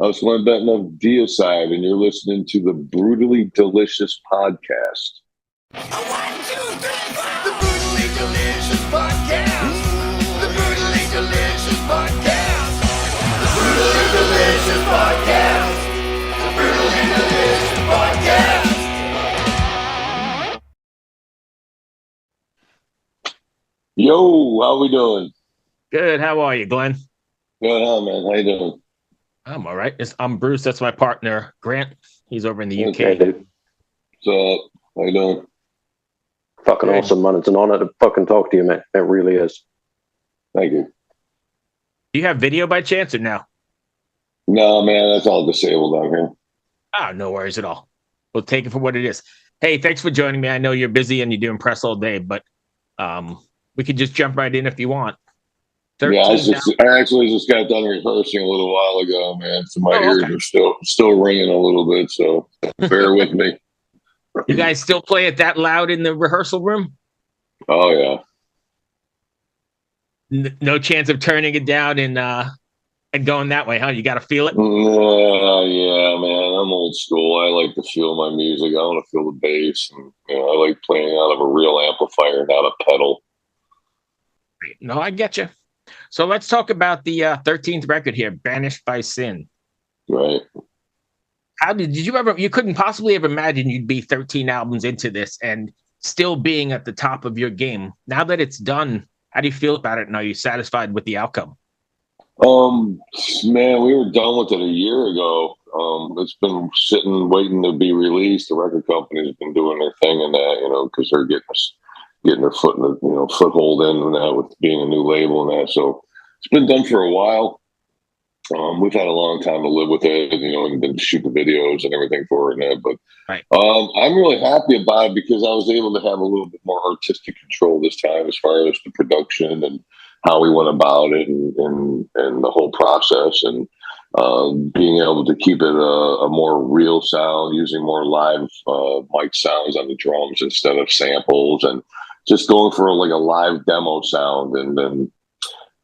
It's Glen Benton of Deicide, and you're listening to the Brutally Delicious podcast. One, two, three, four. The Brutally Delicious podcast. The Brutally Delicious podcast. The Brutally Delicious podcast. The Brutally Delicious podcast. Yo, how we doing? Good. How are you, Glenn? Good, huh, man? How you doing? I'm all right. I'm Bruce. That's my partner, Grant. He's over in the UK. Okay, dude. What's up? How you doing? Fucking Good. awesome, man. It's an honor to fucking talk to you, man. It really is. Thank you. Do you have video by chance or no? No, man, that's all disabled out here. Oh, no worries at all. We'll take it for what it is. Hey, thanks for joining me. I know you're busy and you're doing press all day, but we could just jump right in if you want. Yeah, I actually just got done rehearsing a little while ago, man. So my ears are still ringing a little bit, so bear with me. You guys still play it that loud in the rehearsal room? Oh yeah. No chance of turning it down and going that way, huh? You got to feel it? Yeah, man. I'm old school. I like to feel my music. I want to feel the bass. And, I like playing out of a real amplifier, not a pedal. No, I get you. So let's talk about the 13th record here, Banished by Sin. Right. How did you couldn't possibly have imagined you'd be 13 albums into this and still being at the top of your game. Now that it's done, how do you feel about it? And are you satisfied with the outcome? Man, we were done with it a year ago. It's been sitting, waiting to be released. The record company's been doing their thing in that, because they're getting their foot in the, foothold in that with being a new label and that. So it's been done for a while. We've had a long time to live with it, and then shoot the videos and everything for it and that. But right. I'm really happy about it because I was able to have a little bit more artistic control this time as far as the production and how we went about it and the whole process, and being able to keep it a more real sound, using more live mic sounds on the drums instead of samples, and just going for like a live demo sound.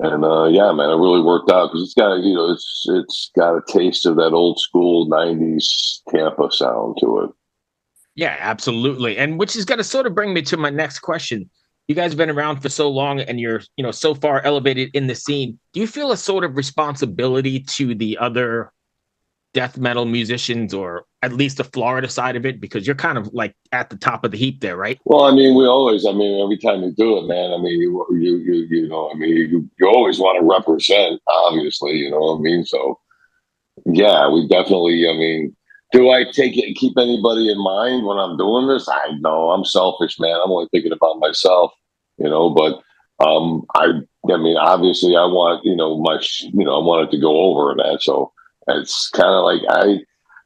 Yeah, man, it really worked out because it's got it's got a taste of that old school '90s Tampa sound to it. Yeah, absolutely. And which is going to sort of bring me to my next question. You guys have been around for so long and you're, so far elevated in the scene. Do you feel a sort of responsibility to the other death metal musicians, or at least the Florida side of it? Because you're kind of like at the top of the heap there, right? Well, every time you do it, man, you always want to represent, obviously, you know what I mean? So, yeah, we definitely, do I keep anybody in mind when I'm doing this? I know I'm selfish, man. I'm only thinking about myself, but obviously I want, I want it to go over and that. So it's kind of like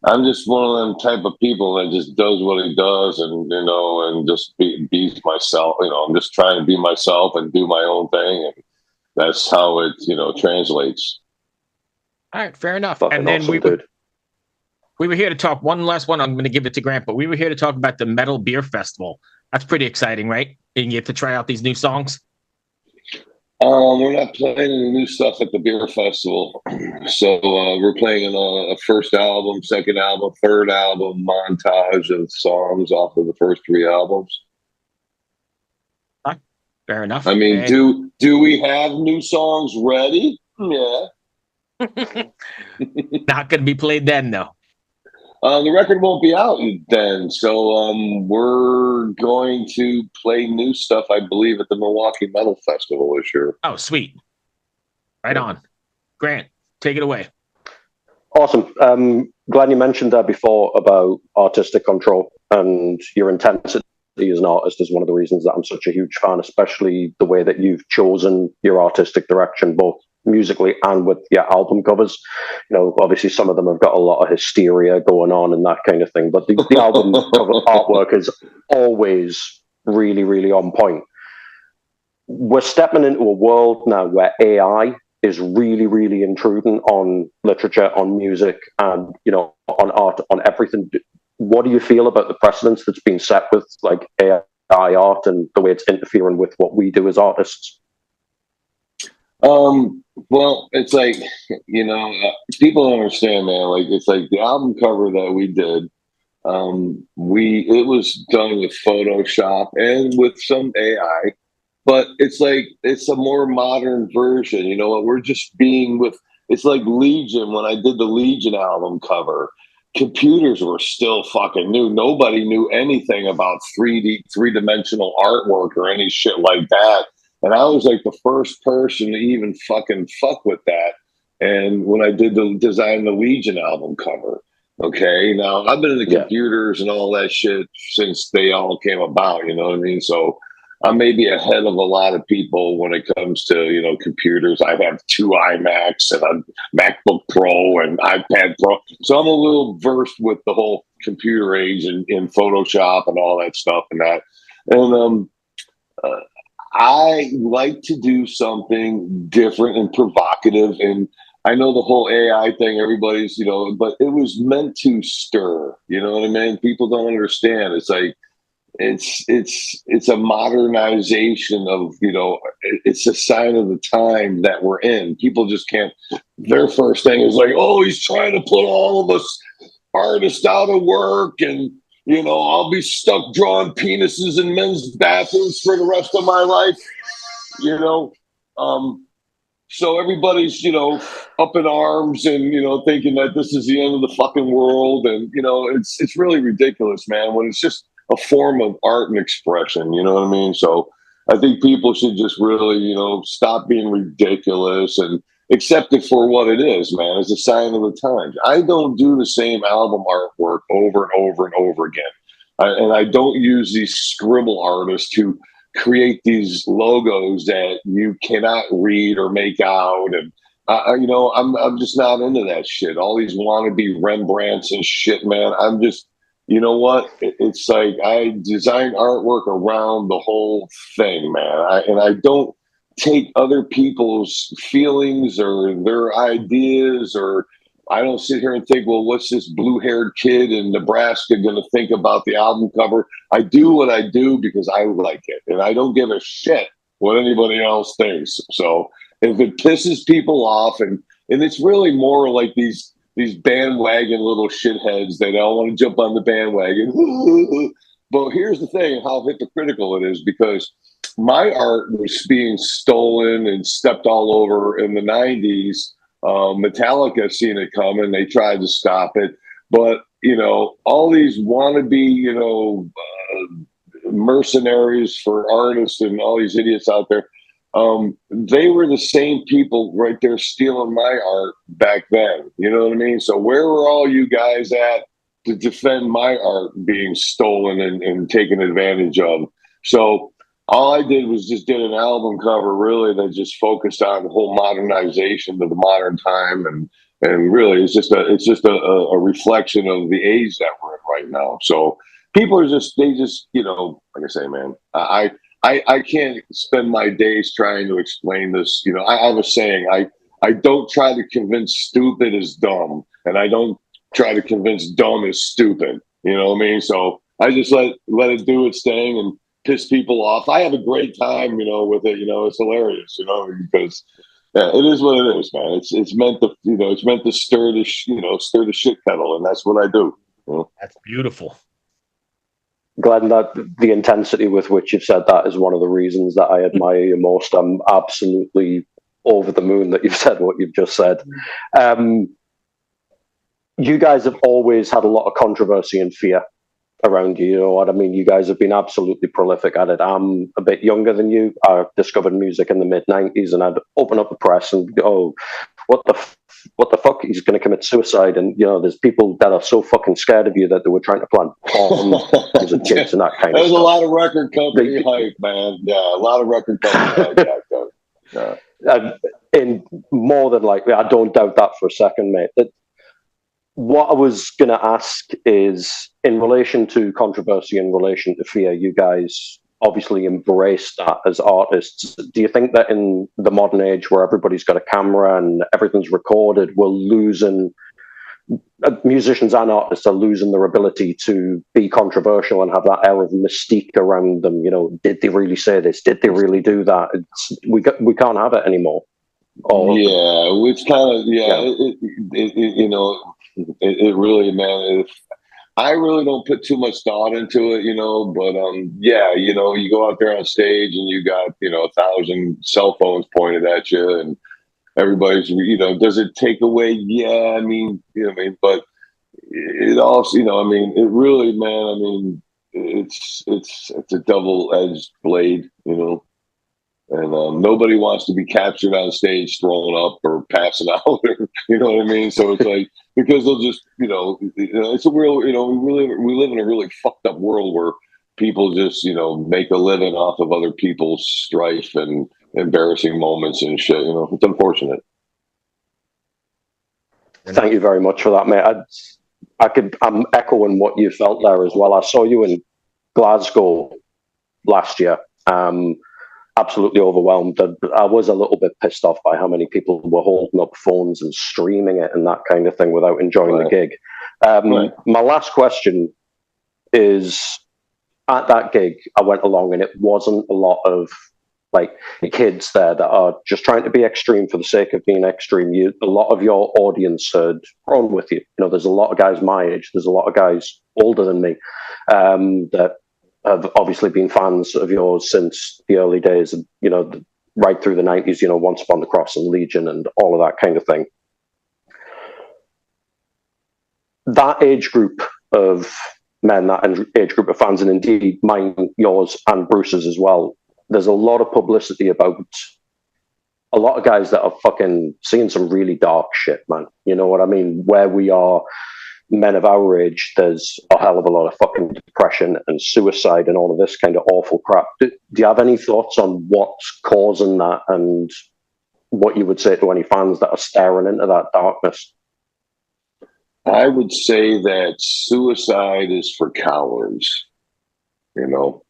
I'm just one of them type of people that just does what he does, and and just be myself. I'm just trying to be myself and do my own thing, and that's how it translates. All right, fair enough. Fucking and then awesome, we were here to talk one last one. I'm going to give it to Grant, but we were here to talk about the Metal Beer Festival. That's pretty exciting, right? And you get to try out these new songs. We're not playing any new stuff at the beer festival. So we're playing a first album, second album, third album montage of songs off of the first three albums. Fair enough. Do we have new songs ready? Yeah. Not going to be played then, though. The record won't be out then, so we're going to play new stuff, I believe, at the Milwaukee Metal Festival this year. Oh, sweet. Right on. Grant, take it away. Awesome. Glenn, you mentioned that before about artistic control, and your intensity as an artist is one of the reasons that I'm such a huge fan, especially the way that you've chosen your artistic direction, both musically and with your album covers. Obviously some of them have got a lot of hysteria going on and that kind of thing, but the album cover artwork is always really, really on point. We're stepping into a world now where AI is really, really intruding on literature, on music, and on art, on everything. What do you feel about the precedence that's been set with like AI art and the way it's interfering with what we do as artists? Well, it's like, people don't understand, man. Like, it's like the album cover that we did. It was done with Photoshop and with some AI, but it's like it's a more modern version. You know what? We're just being with. It's like Legion. When I did the Legion album cover, computers were still fucking new. Nobody knew anything about 3D, 3-dimensional artwork or any shit like that. And I was like the first person to even fucking fuck with that. And when I did the design the Legion album cover, okay, now I've been in the Yeah. computers and all that shit since they all came about. You know what I mean? So I'm maybe ahead of a lot of people when it comes to computers. I have 2 iMacs and a MacBook Pro and iPad Pro, so I'm a little versed with the whole computer age and in Photoshop and all that stuff and that. And uh, I like to do something different and provocative. And I know the whole AI thing, everybody's, but it was meant to stir. You know what I mean? People don't understand. It's like it's a modernization of it's a sign of the time that we're in. People just can't. Their first thing is like, oh, he's trying to put all of us artists out of work, and I'll be stuck drawing penises in men's bathrooms for the rest of my life. you know so everybody's up in arms and thinking that this is the end of the fucking world, and it's really ridiculous, man, when it's just a form of art and expression. You know what I mean? So I think people should just really stop being ridiculous and accept it for what it is, man. It's a sign of the times. I don't do the same album artwork over and over and over again. And I don't use these scribble artists who create these logos that you cannot read or make out. And I'm just not into that shit. All these wannabe Rembrandts and shit, man. I'm just, you know what? It's like I design artwork around the whole thing, man. And I don't take other people's feelings or their ideas, or I don't sit here and think, well, what's this blue-haired kid in Nebraska going to think about the album cover? I do what I do because I like it, and I don't give a shit what anybody else thinks. So if it pisses people off, and it's really more like these bandwagon little shitheads, they all want to jump on the bandwagon. But here's the thing, how hypocritical it is, because my art was being stolen and stepped all over in the 90s. Metallica seen it coming. They tried to stop it. But, all these wannabe, mercenaries for artists and all these idiots out there, they were the same people right there stealing my art back then. You know what I mean? So where were all you guys at to defend my art being stolen and taken advantage of? So all I did was just did an album cover, really, that just focused on the whole modernization of the modern time, and really it's just a reflection of the age that we're in right now. So people are just like I say, man, I can't spend my days trying to explain this. I have a saying, I don't try to convince stupid as dumb, and I don't try to convince dumb as stupid. You know what I mean? So I just let it do its thing and piss people off. I have a great time, with it. It's hilarious, because it is what it is, man. It's meant to, it's meant to stir the shit kettle, and that's what I do. That's beautiful. Glenn, that the intensity with which you've said that is one of the reasons that I admire you most. I'm absolutely over the moon that you've said what you've just said. You guys have always had a lot of controversy and fear around you. You know what I mean? You guys have been absolutely prolific at it. I'm a bit younger than you. I discovered music in the mid-90s, and I'd open up the press and go, what the fuck? He's going to commit suicide. And, there's people that are so fucking scared of you that they were trying to plant bombs and kids and that kind of stuff. There's a lot of record company hype, man. Yeah, a lot of record company hype back then. Yeah. And more than likely, I don't doubt that for a second, mate. What I was going to ask is, in relation to controversy, in relation to fear, you guys obviously embrace that as artists. Do you think that in the modern age where everybody's got a camera and everything's recorded, musicians and artists are losing their ability to be controversial and have that air of mystique around them? Did they really say this? Did they really do that? We can't have it anymore. Or Yeah, it's kind of yeah, you know, it really, man. I really don't put too much thought into it, you know, but yeah, you know, you go out there on stage and you got, you know, 1,000 cell phones pointed at you, and everybody's, you know, does it take away? Yeah, I mean, you know, what I mean, but it also, you know, I mean, it really, man, I mean, it's a double-edged blade, you know. And nobody wants to be captured on stage, thrown up or passing out. You know what I mean? So it's like, because they'll just, it's a real, we live in a really fucked up world where people just, you know, make a living off of other people's strife and embarrassing moments and shit. You know, it's unfortunate. thank you very much for that, mate. I'm echoing what you felt there as well. I saw you in Glasgow last year. Absolutely overwhelmed. I was a little bit pissed off by how many people were holding up phones and streaming it and that kind of thing without enjoying the gig. My last question is, at that gig, I went along and it wasn't a lot of like kids there that are just trying to be extreme for the sake of being extreme. A lot of your audience had grown with you. You know, there's a lot of guys my age. There's a lot of guys older than me that have obviously been fans of yours since the early days, you know, right through the 90s, you know, Once Upon the Cross and Legion and all of that kind of thing. That age group of men, that age group of fans, and indeed mine, yours, and Bruce's as well, there's a lot of publicity about a lot of guys that are fucking seeing some really dark shit, man. You know what I mean? Where we are, men of our age, there's a hell of a lot of fucking depression and suicide and all of this kind of awful crap. Do you have any thoughts on what's causing that and what you would say to any fans that are staring into that darkness? I would say that suicide is for cowards, you know.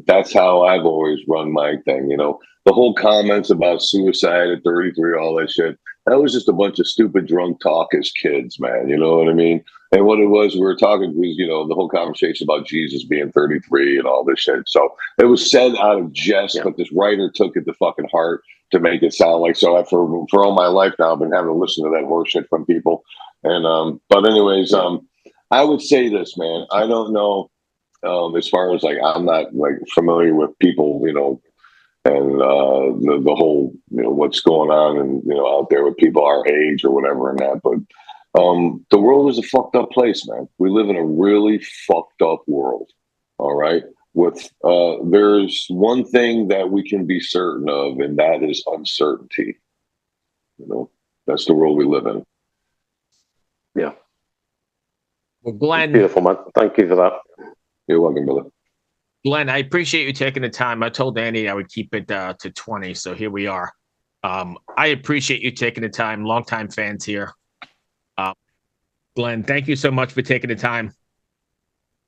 That's how I've always run my thing, you know. The whole comments about suicide at 33, all that shit, that was just a bunch of stupid drunk talk as kids, man. You know what I mean? And what it was, we were talking was, you know, the whole conversation about Jesus being 33 and all this shit. So it was said out of jest, but this writer took it to fucking heart to make it sound like so. For all my life now, I've been having to listen to that horse shit from people. And but anyways, I would say this, man. I don't know. As far as like, I'm not like familiar with people, you know, and the whole, you know, what's going on and, you know, out there with people our age or whatever and that. But the world is a fucked up place, man. We live in a really fucked up world. All right. With there's one thing that we can be certain of, and that is uncertainty. You know, that's the world we live in. Yeah. Well, Glen, beautiful, man. Thank you for that. You're welcome, brother. Glen, I appreciate you taking the time. I told Andy I would keep it to 20, so here we are. I appreciate you taking the time. Longtime fans here. Glen, thank you so much for taking the time.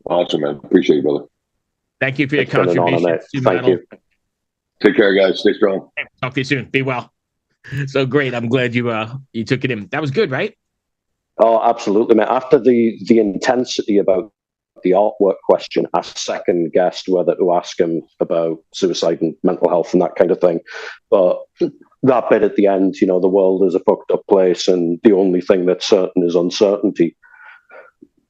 Awesome, man. Appreciate you, brother. Thank you for your contribution. Thank you. Take care, guys. Stay strong. Talk to you soon. Be well. So great. I'm glad you took it in. That was good, right? Oh, absolutely, man. After the intensity about the artwork question, I second guessed whether to ask him about suicide and mental health and that kind of thing. But that bit at the end, you know, the world is a fucked up place and the only thing that's certain is uncertainty.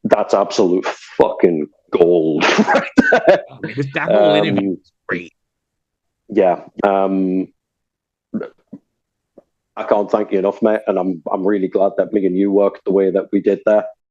That's absolute fucking gold. That whole interview was great. Yeah. I can't thank you enough, mate. And I'm really glad that me and you worked the way that we did there.